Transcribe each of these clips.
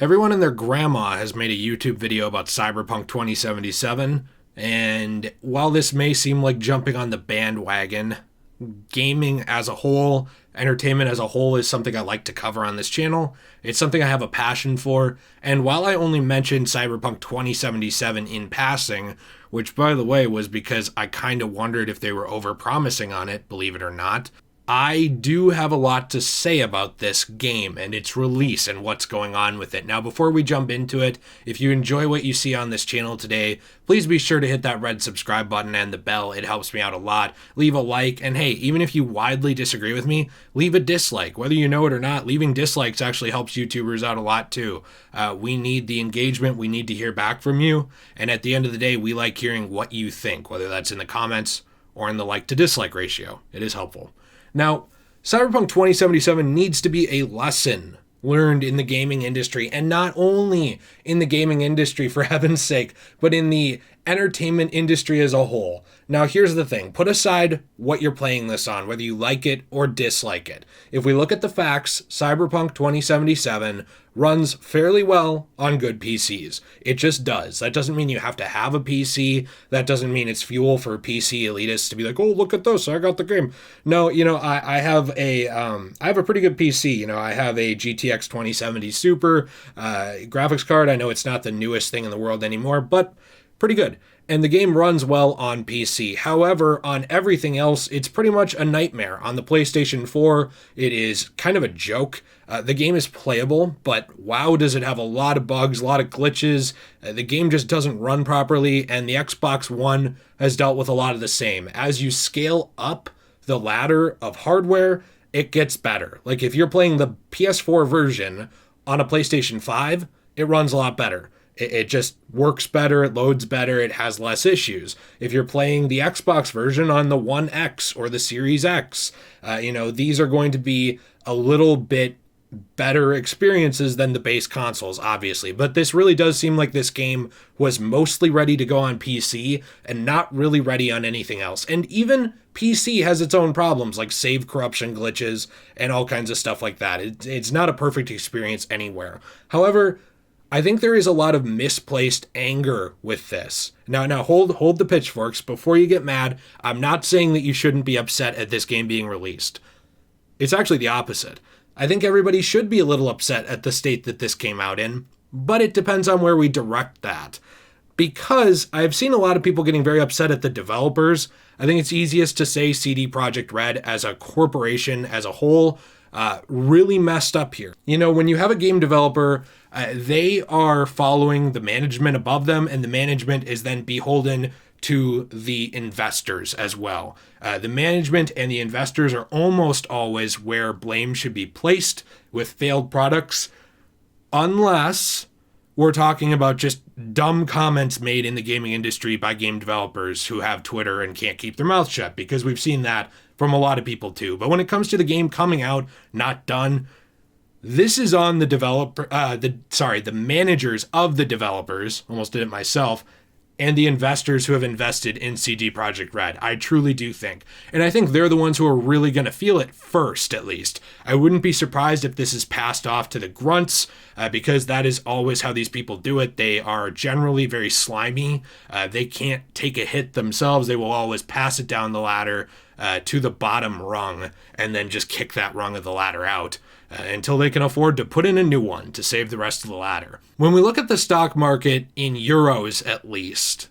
Everyone and their grandma has made a YouTube video about Cyberpunk 2077, and while this may seem like jumping on the bandwagon, gaming as a whole, entertainment as a whole is something I like to cover on this channel. It's something I have a passion for, and while I only mentioned Cyberpunk 2077 in passing, which by the way was because I kind of wondered if they were overpromising on it, believe it or not, I do have a lot to say about this game and its release and what's going on with it. Now, before we jump into it, if you enjoy what you see on this channel today, please be sure to hit that red subscribe button and the bell. It helps me out a lot. Leave a like, and hey, even if you widely disagree with me, leave a dislike. Whether you know it or not, leaving dislikes actually helps YouTubers out a lot too. We need the engagement. We need to hear back from you. And at the end of the day, we like hearing what you think, whether that's in the comments or in the like to dislike ratio. It is helpful. Now, Cyberpunk 2077 needs to be a lesson learned in the gaming industry, and not only in the gaming industry, for heaven's sake, but in the entertainment industry as a whole. Now, here's the thing. Put aside what you're playing this on, whether you like it or dislike it. If we look at the facts, Cyberpunk 2077 runs fairly well on good PCs. It just does. That doesn't mean you have to have a PC. That doesn't mean it's fuel for PC elitists to be like, oh, look at this, I got the game. No, I have a pretty good PC. I have a GTX 2070 Super graphics card. I know it's not the newest thing in the world anymore, but pretty good. And the game runs well on PC. However, on everything else, it's pretty much a nightmare. On the PlayStation 4, it is kind of a joke. The game is playable, but wow, does it have a lot of bugs, a lot of glitches. The game just doesn't run properly, and the Xbox One has dealt with a lot of the same. As you scale up the ladder of hardware, it gets better. Like if you're playing the PS4 version on a PlayStation 5, it runs a lot better. It just works better, it loads better, it has less issues. If you're playing the Xbox version on the One X or the Series X, these are going to be a little bit better experiences than the base consoles, obviously. But this really does seem like this game was mostly ready to go on PC and not really ready on anything else. And even PC has its own problems, like save corruption glitches and all kinds of stuff like that. It's not a perfect experience anywhere. However, I think there is a lot of misplaced anger with this. Now hold the pitchforks before you get mad. I'm not saying that you shouldn't be upset at this game being released. It's actually the opposite. I think everybody should be a little upset at the state that this came out in, but it depends on where we direct that. Because I've seen a lot of people getting very upset at the developers. I think it's easiest to say CD Projekt Red as a corporation as a whole really messed up here. When you have a game developer, they are following the management above them, and the management is then beholden to the investors as well. The management and the investors are almost always where blame should be placed with failed products, unless we're talking about just dumb comments made in the gaming industry by game developers who have Twitter and can't keep their mouth shut, because we've seen that from a lot of people too. But when it comes to the game coming out, not done, this is on the the managers of the developers, almost did it myself, and the investors who have invested in CD Projekt Red. I truly do think. And I think they're the ones who are really going to feel it first, at least. I wouldn't be surprised if this is passed off to the grunts, because that is always how these people do it. They are generally very slimy. They can't take a hit themselves. They will always pass it down the ladder to the bottom rung, and then just kick that rung of the ladder out until they can afford to put in a new one to save the rest of the ladder. When we look at the stock market in euros, at least,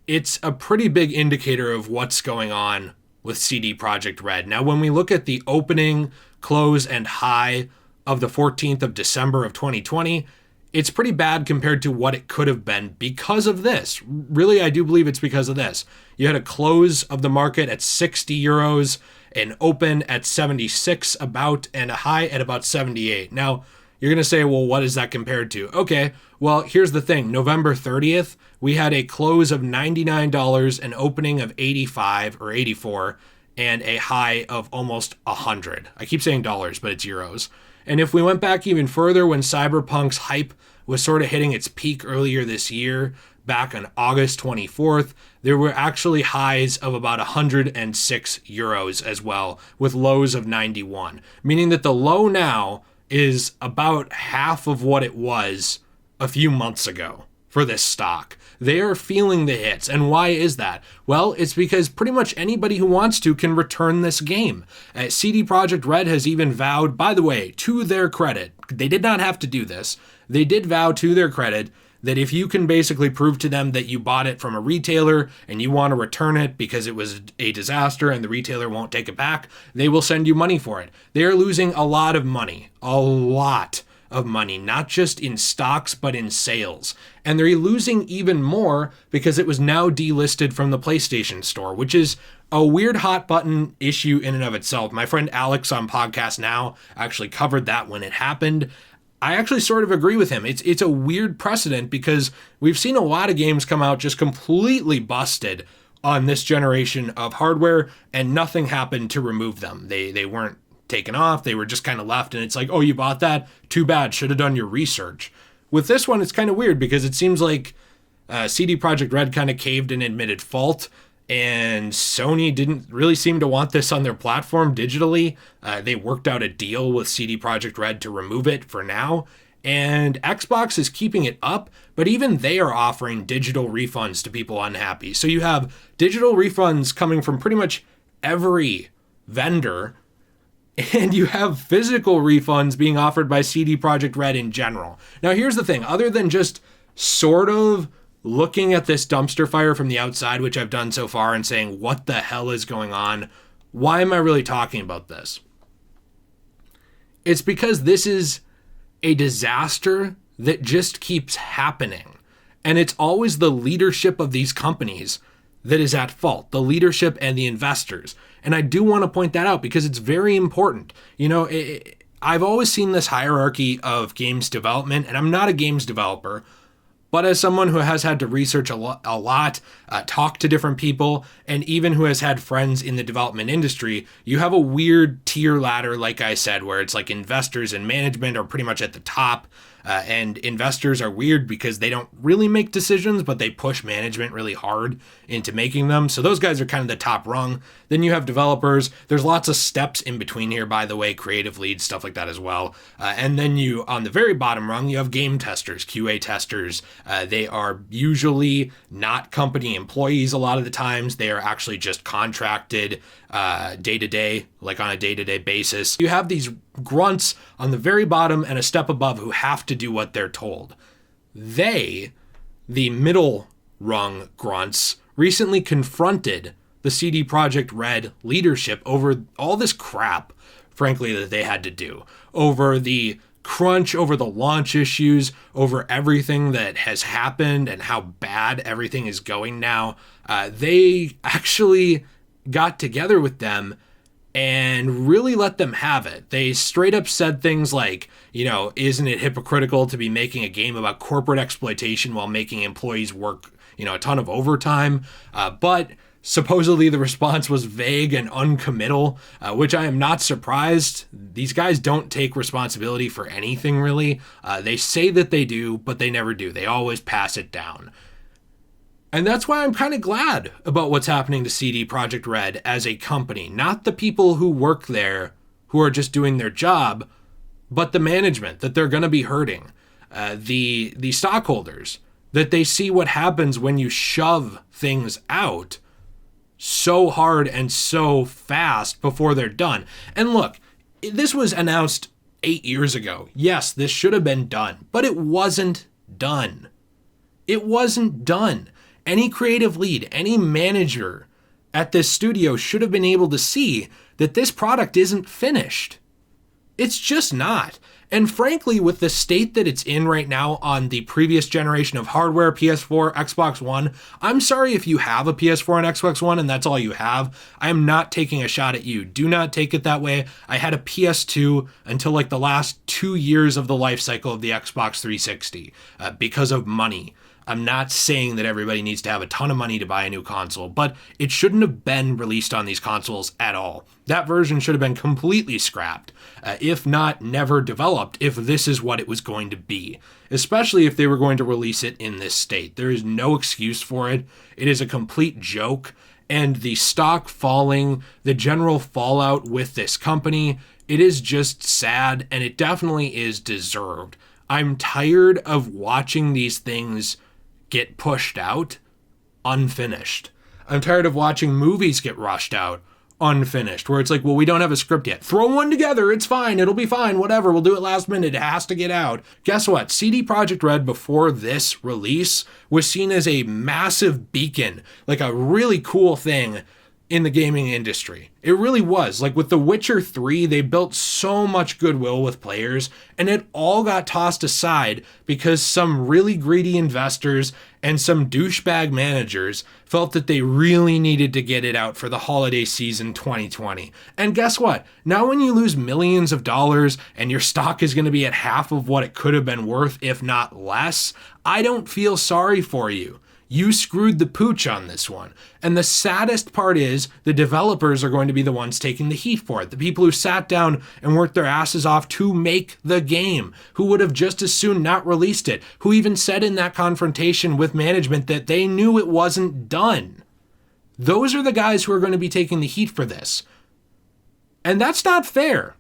it's a pretty big indicator of what's going on with CD Projekt Red. Now, when we look at the opening, close, and high of the 14th of December of 2020, it's pretty bad compared to what it could have been because of this. Really, I do believe it's because of this. You had a close of the market at 60 euros, an open at 76 about, and a high at about 78. Now, you're going to say, well, what is that compared to? Okay, well, here's the thing. November 30th, we had a close of $99, an opening of 85 or 84, and a high of almost 100. I keep saying dollars, but it's euros. And if we went back even further, when Cyberpunk's hype was sort of hitting its peak earlier this year, back on August 24th, there were actually highs of about 106 euros as well, with lows of 91, meaning that the low now is about half of what it was a few months ago for this stock. They are feeling the hits. And why is that? Well, it's because pretty much anybody who wants to can return this game. CD Projekt Red has even vowed, by the way, to their credit, they did not have to do this. They did vow to their credit that if you can basically prove to them that you bought it from a retailer and you want to return it because it was a disaster and the retailer won't take it back, they will send you money for it. They are losing a lot of money, not just in stocks, but in sales. And they're losing even more because it was now delisted from the PlayStation Store, which is a weird hot button issue in and of itself. My friend Alex on Podcast Now actually covered that when it happened. I actually sort of agree with him. It's a weird precedent because we've seen a lot of games come out just completely busted on this generation of hardware, and nothing happened to remove them. They weren't taken off. They were just kind of left, and it's like, oh, you bought that? Too bad. Should have done your research. With this one, it's kind of weird because it seems like CD Projekt Red kind of caved and admitted fault, and Sony didn't really seem to want this on their platform digitally. They worked out a deal with CD Projekt Red to remove it for now, and Xbox is keeping it up, but even they are offering digital refunds to people unhappy. So you have digital refunds coming from pretty much every vendor, and you have physical refunds being offered by CD Projekt Red in general. Now, here's the thing. Other than just sort of looking at this dumpster fire from the outside, which I've done so far, and saying, what the hell is going on? Why am I really talking about this? It's because this is a disaster that just keeps happening. And it's always the leadership of these companies that is at fault, the leadership and the investors. And I do want to point that out because it's very important. You know, I've always seen this hierarchy of games development, and I'm not a games developer, but as someone who has had to research a lot, talk to different people, and even who has had friends in the development industry, you have a weird tier ladder, like I said, where it's like investors and management are pretty much at the top. And investors are weird because they don't really make decisions, but they push management really hard into making them. So those guys are kind of the top rung. Then you have developers. There's lots of steps in between here, by the way, creative leads, stuff like that as well. And then you, on the very bottom rung, you have game testers, QA testers. They are usually not company employees a lot of the times. They are actually just contracted day to day, like on a day-to-day basis. You have these grunts on the very bottom and a step above who have to do what they're told. They, the middle rung grunts, recently confronted the CD Projekt Red leadership over all this crap, frankly, that they had to do. Over the crunch, over the launch issues, over everything that has happened and how bad everything is going now. They actually got together with them and really let them have it. They straight up said things like, you know, isn't it hypocritical to be making a game about corporate exploitation while making employees work, you know, a ton of overtime? But supposedly the response was vague and uncommittal, which I am not surprised. These guys don't take responsibility for anything, really. They say that they do, but they never do. They always pass it down. And that's why I'm kind of glad about what's happening to CD Projekt Red as a company. Not the people who work there who are just doing their job, but the management that they're going to be hurting. The stockholders, that they see what happens when you shove things out so hard and so fast before they're done. And look, this was announced 8 years ago. Yes, this should have been done, but it wasn't done. It wasn't done. Any creative lead, any manager at this studio should have been able to see that this product isn't finished. It's just not. And frankly, with the state that it's in right now on the previous generation of hardware, PS4, Xbox One, I'm sorry if you have a PS4 and Xbox One and that's all you have. I am not taking a shot at you. Do not take it that way. I had a PS2 until like the last 2 years of the life cycle of the Xbox 360 because of money. I'm not saying that everybody needs to have a ton of money to buy a new console, but it shouldn't have been released on these consoles at all. That version should have been completely scrapped, if not never developed, if this is what it was going to be, especially if they were going to release it in this state. There is no excuse for it. It is a complete joke, and the stock falling, the general fallout with this company It is just sad, and it definitely is deserved. I'm tired of watching these things get pushed out unfinished. I'm tired of watching movies get rushed out unfinished, where it's like, well, we don't have a script yet. Throw one together. It's fine. It'll be fine. Whatever. We'll do it last minute. It has to get out. Guess what? CD Projekt Red, before this release, was seen as a massive beacon, like a really cool thing in the gaming industry. It really was. Like with The Witcher 3, they built so much goodwill with players, and it all got tossed aside because some really greedy investors and some douchebag managers felt that they really needed to get it out for the holiday season 2020. And guess what? Now when you lose millions of dollars and your stock is going to be at half of what it could have been worth, if not less, I don't feel sorry for you. You screwed the pooch on this one. And the saddest part is the developers are going to be the ones taking the heat for it. The people who sat down and worked their asses off to make the game, who would have just as soon not released it, who even said in that confrontation with management that they knew it wasn't done. Those are the guys who are going to be taking the heat for this. And that's not fair.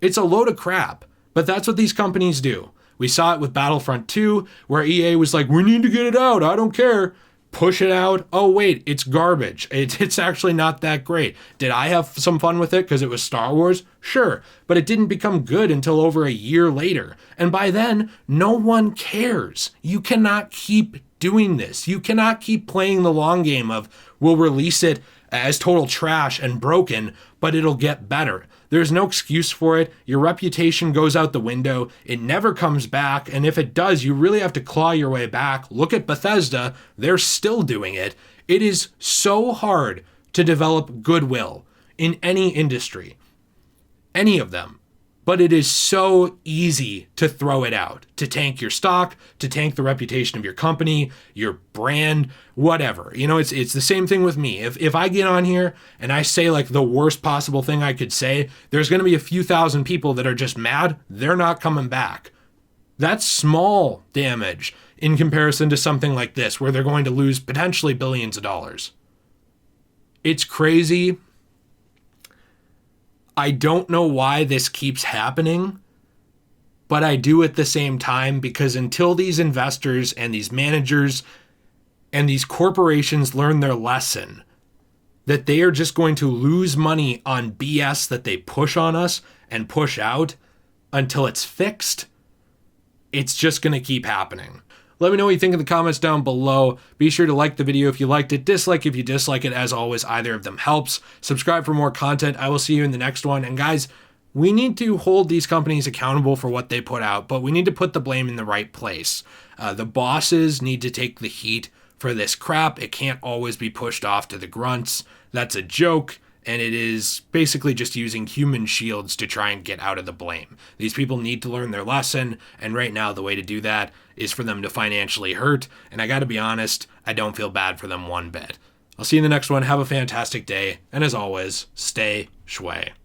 It's a load of crap. But that's what these companies do. We saw it with Battlefront 2, where EA was like, we need to get it out, I don't care. Push it out. Oh, wait, it's garbage. It's actually not that great. Did I have some fun with it because it was Star Wars? Sure, but it didn't become good until over a year later. And by then, no one cares. You cannot keep doing this. You cannot keep playing the long game of, we'll release it as total trash and broken, but it'll get better. There's no excuse for it. Your reputation goes out the window. It never comes back. And if it does, you really have to claw your way back. Look at Bethesda. They're still doing it. It is so hard to develop goodwill in any industry, any of them. But it is so easy to throw it out, to tank your stock, to tank the reputation of your company, your brand, whatever. You know, it's the same thing with me. If I get on here and I say like the worst possible thing I could say, there's going to be a few thousand people that are just mad. They're not coming back. That's small damage in comparison to something like this, where they're going to lose potentially billions of dollars. It's crazy. I don't know why this keeps happening, but I do at the same time, because until these investors and these managers and these corporations learn their lesson, that they are just going to lose money on BS that they push on us and push out until it's fixed, it's just going to keep happening. Let me know what you think in the comments down below. Be sure to like the video if you liked it, dislike if you dislike it. As always, either of them helps. Subscribe for more content. I will see you in the next one. And guys, we need to hold these companies accountable for what they put out, but we need to put the blame in the right place. The bosses need to take the heat for this crap. It can't always be pushed off to the grunts. That's a joke. And it is basically just using human shields to try and get out of the blame. These people need to learn their lesson, and right now the way to do that is for them to financially hurt, and I gotta be honest, I don't feel bad for them one bit. I'll see you in the next one. Have a fantastic day, and as always, stay shway.